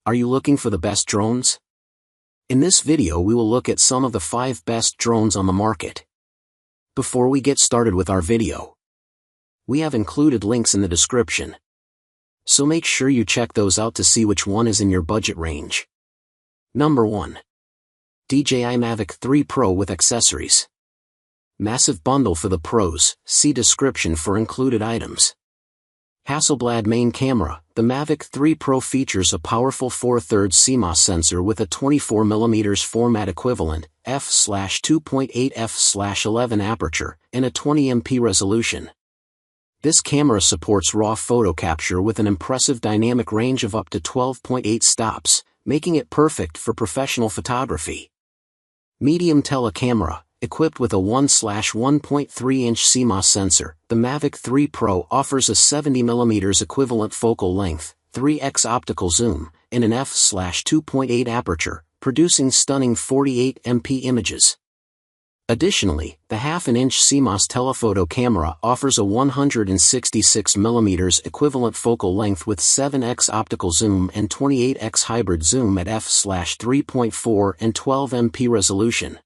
Are you looking for the best drones? In this video we will look at some of the 5 best drones on the market. Before we get started with our video, we have included links in the description, so make sure you check those out to see which one is in your budget range. Number 1. DJI Mavic 3 Pro with accessories. Massive bundle for the pros, see description for included items. Hasselblad main camera. The Mavic 3 Pro features a powerful 4/3 CMOS sensor with a 24mm format equivalent, f/2.8 f/11 aperture, and a 20MP resolution. This camera supports RAW photo capture with an impressive dynamic range of up to 12.8 stops, making it perfect for professional photography. Medium Tello camera. Equipped with a 1/1.3-inch CMOS sensor, the Mavic 3 Pro offers a 70mm equivalent focal length, 3x optical zoom, and an f/2.8 aperture, producing stunning 48MP images. Additionally, the 1/2-inch CMOS telephoto camera offers a 166mm equivalent focal length with 7x optical zoom and 28x hybrid zoom at f/3.4 and 12MP resolution.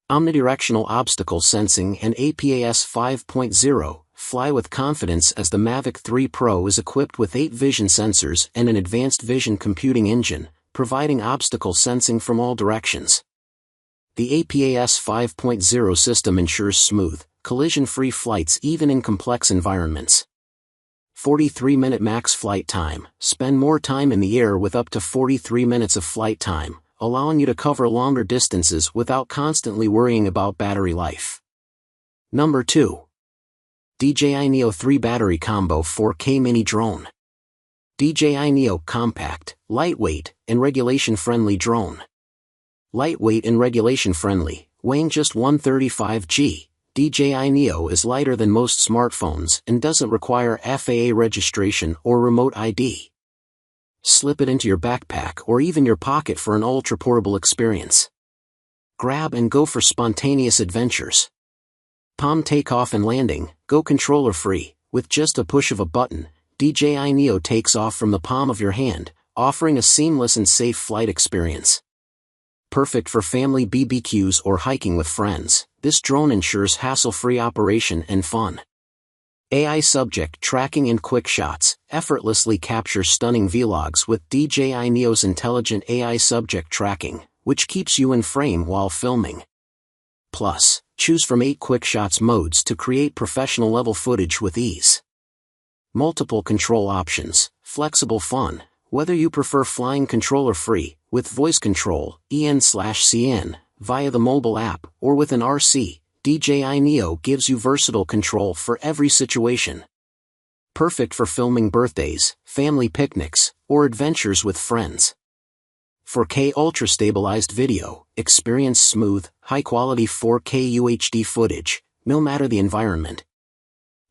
Omnidirectional obstacle sensing and APAS 5.0, fly with confidence as the Mavic 3 Pro is equipped with 8 vision sensors and an advanced vision computing engine, providing obstacle sensing from all directions. The APAS 5.0 system ensures smooth, collision-free flights even in complex environments. 43-minute max flight time. Spend more time in the air with up to 43 minutes of flight time, allowing you to cover longer distances without constantly worrying about battery life. Number 2. DJI Neo 3 Battery Combo 4K Mini Drone. DJI Neo compact, lightweight, and regulation-friendly drone. Lightweight and regulation-friendly, weighing just 135 g, DJI Neo is lighter than most smartphones and doesn't require FAA registration or remote ID. Slip it into your backpack or even your pocket for an ultra-portable experience. Grab and go for spontaneous adventures. Palm takeoff and landing. Go controller-free. With just a push of a button, DJI Neo takes off from the palm of your hand, offering a seamless and safe flight experience. Perfect for family BBQs or hiking with friends, this drone ensures hassle-free operation and fun. AI subject tracking and quick shots. Effortlessly capture stunning vlogs with DJI Neo's intelligent AI subject tracking, which keeps you in frame while filming. Plus, choose from 8 quick shots modes to create professional-level footage with ease. Multiple control options. Flexible fun. Whether you prefer flying controller-free, with voice control, EN/CN, via the mobile app, or with an RC, DJI Neo gives you versatile control for every situation. Perfect for filming birthdays, family picnics, or adventures with friends. 4K ultra-stabilized video. Experience smooth, high-quality 4K UHD footage, no matter the environment.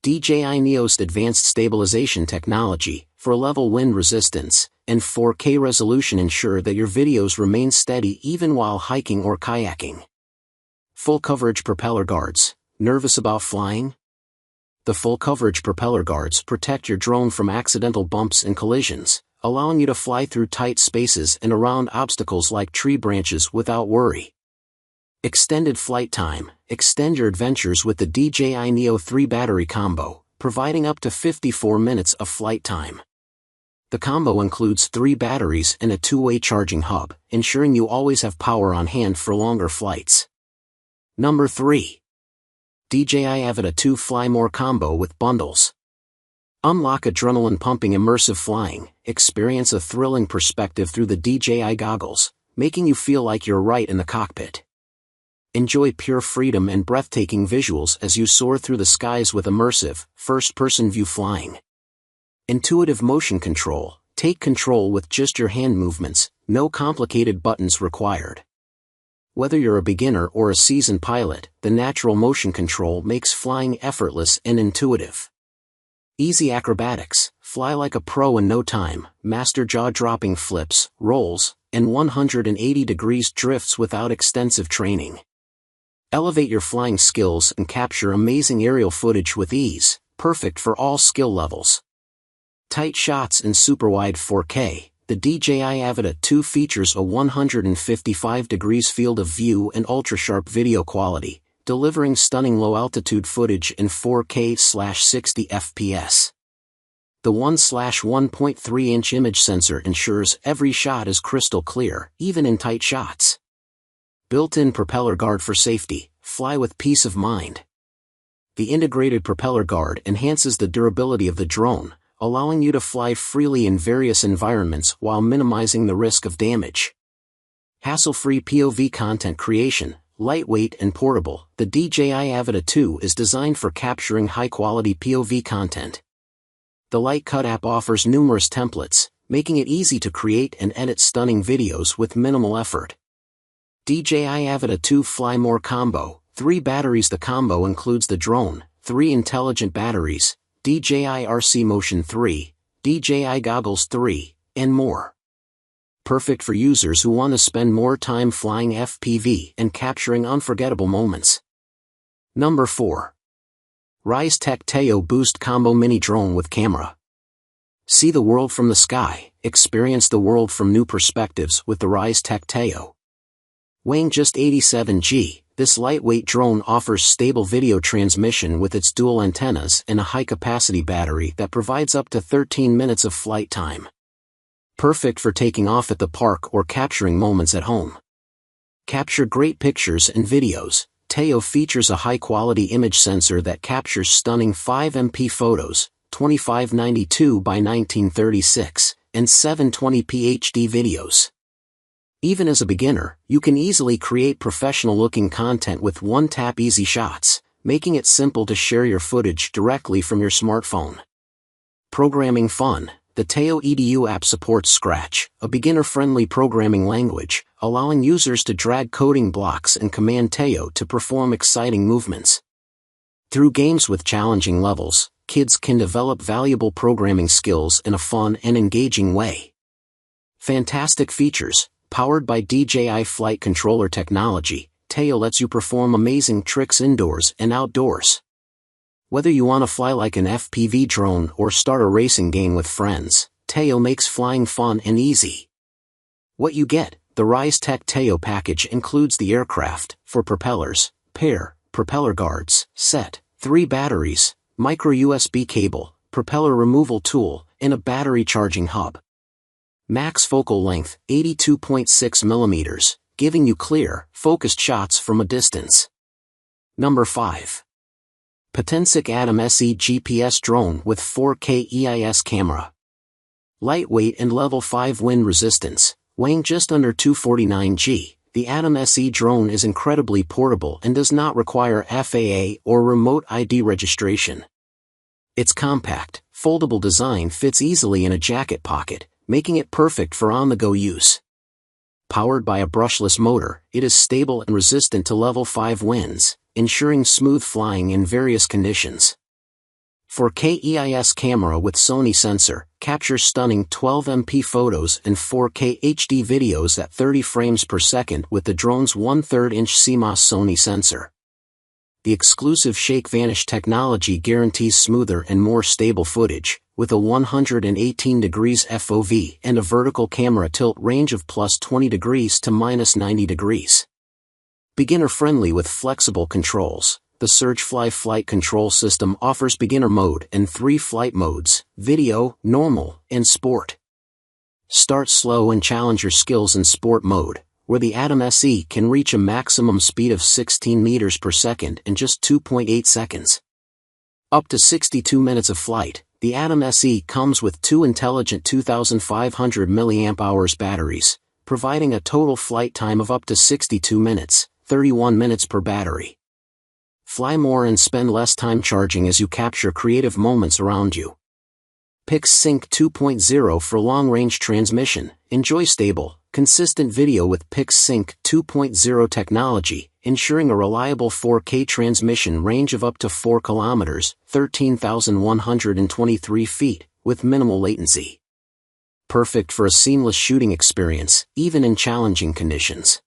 DJI Neo's advanced stabilization technology, for level wind resistance, and 4K resolution ensure that your videos remain steady even while hiking or kayaking. Full coverage propeller guards. Nervous about flying? The full coverage propeller guards protect your drone from accidental bumps and collisions, allowing you to fly through tight spaces and around obstacles like tree branches without worry. Extended flight time. Extend your adventures with the DJI Neo 3 Battery Combo, providing up to 54 minutes of flight time. The combo includes 3 batteries and a 2-way charging hub, ensuring you always have power on hand for longer flights. Number 3. DJI Avata 2 Fly More Combo with bundles. Unlock adrenaline-pumping immersive flying. Experience a thrilling perspective through the DJI goggles, making you feel like you're right in the cockpit. Enjoy pure freedom and breathtaking visuals as you soar through the skies with immersive, first-person view flying. Intuitive motion control. Take control with just your hand movements, no complicated buttons required. Whether you're a beginner or a seasoned pilot, the natural motion control makes flying effortless and intuitive. Easy acrobatics. Fly like a pro in no time. Master jaw-dropping flips, rolls, and 180 degrees drifts without extensive training. Elevate your flying skills and capture amazing aerial footage with ease, perfect for all skill levels. Tight shots in super wide 4K. the DJI Avata 2 features a 155 degrees field of view and ultra-sharp video quality, delivering stunning low-altitude footage in 4K/60 FPS. The 1/1.3-inch image sensor ensures every shot is crystal clear, even in tight shots. Built-in propeller guard for safety, fly with peace of mind. The integrated propeller guard enhances the durability of the drone, allowing you to fly freely in various environments while minimizing the risk of damage. Hassle-free POV content creation, lightweight and portable, the DJI Avata 2 is designed for capturing high-quality POV content. The Lightcut app offers numerous templates, making it easy to create and edit stunning videos with minimal effort. DJI Avata 2 Fly More Combo, 3 batteries. The combo includes the drone, 3 intelligent batteries, DJI RC Motion 3, DJI Goggles 3, and more. Perfect for users who want to spend more time flying FPV and capturing unforgettable moments. Number 4. Ryze Tech Tello Boost Combo Mini Drone with Camera. See the world from the sky, experience the world from new perspectives with the Ryze Tech Tello. Weighing just 87 g, this lightweight drone offers stable video transmission with its dual antennas and a high-capacity battery that provides up to 13 minutes of flight time. Perfect for taking off at the park or capturing moments at home. Capture great pictures and videos. Tello features a high-quality image sensor that captures stunning 5MP photos, 2592 by 1936, and 720p HD videos. Even as a beginner, you can easily create professional-looking content with one-tap easy shots, making it simple to share your footage directly from your smartphone. Programming fun. The Tello EDU app supports Scratch, a beginner-friendly programming language, allowing users to drag coding blocks and command Tello to perform exciting movements. Through games with challenging levels, kids can develop valuable programming skills in a fun and engaging way. Fantastic features. Powered by DJI Flight Controller technology, Tello lets you perform amazing tricks indoors and outdoors. Whether you want to fly like an FPV drone or start a racing game with friends, Tello makes flying fun and easy. What you get: the Ryze Tech Tello package includes the aircraft, for propellers, pair, propeller guards, set, 3 batteries, micro USB cable, propeller removal tool, and a battery charging hub. Max focal length, 82.6 mm, giving you clear, focused shots from a distance. Number 5. Potensic Atom SE GPS Drone with 4K EIS Camera. Lightweight and level 5 wind resistance, weighing just under 249 g, the Atom SE drone is incredibly portable and does not require FAA or remote ID registration. Its compact, foldable design fits easily in a jacket pocket, making it perfect for on-the-go use. Powered by a brushless motor, it is stable and resistant to level 5 winds, ensuring smooth flying in various conditions. 4K EIS camera with Sony sensor, captures stunning 12MP photos and 4K HD videos at 30 frames per second with the drone's 1/3-inch CMOS Sony sensor. The exclusive Shake Vanish technology guarantees smoother and more stable footage, with a 118 degrees FOV and a vertical camera tilt range of +20 degrees to -90 degrees. Beginner-friendly with flexible controls, the Surgefly flight control system offers beginner mode and 3 flight modes: video, normal, and sport. Start slow and challenge your skills in sport mode, where the Atom SE can reach a maximum speed of 16 meters per second in just 2.8 seconds. Up to 62 minutes of flight. The Atom SE comes with 2 intelligent 2500 mAh batteries, providing a total flight time of up to 62 minutes, 31 minutes per battery. Fly more and spend less time charging as you capture creative moments around you. PixSync 2.0 for long-range transmission. Enjoy stable, consistent video with PixSync 2.0 technology, ensuring a reliable 4K transmission range of up to 4 kilometers, 13,123 feet, with minimal latency. Perfect for a seamless shooting experience, even in challenging conditions.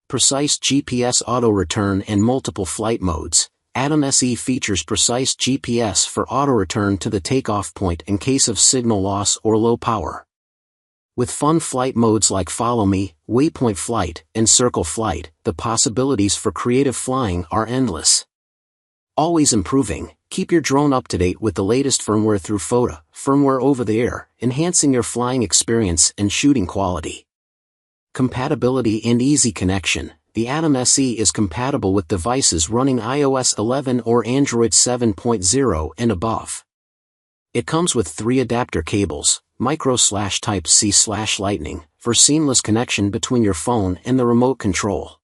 Precise GPS auto return and multiple flight modes. Atom SE features precise GPS for auto return to the takeoff point in case of signal loss or low power. With fun flight modes like Follow Me, Waypoint Flight, and Circle Flight, the possibilities for creative flying are endless. Always improving, keep your drone up to date with the latest firmware through FOTA, firmware over the air, enhancing your flying experience and shooting quality. Compatibility and easy connection. The Atom SE is compatible with devices running iOS 11 or Android 7.0 and above. It comes with 3 adapter cables, Micro/Type-C/Lightning, for seamless connection between your phone and the remote control.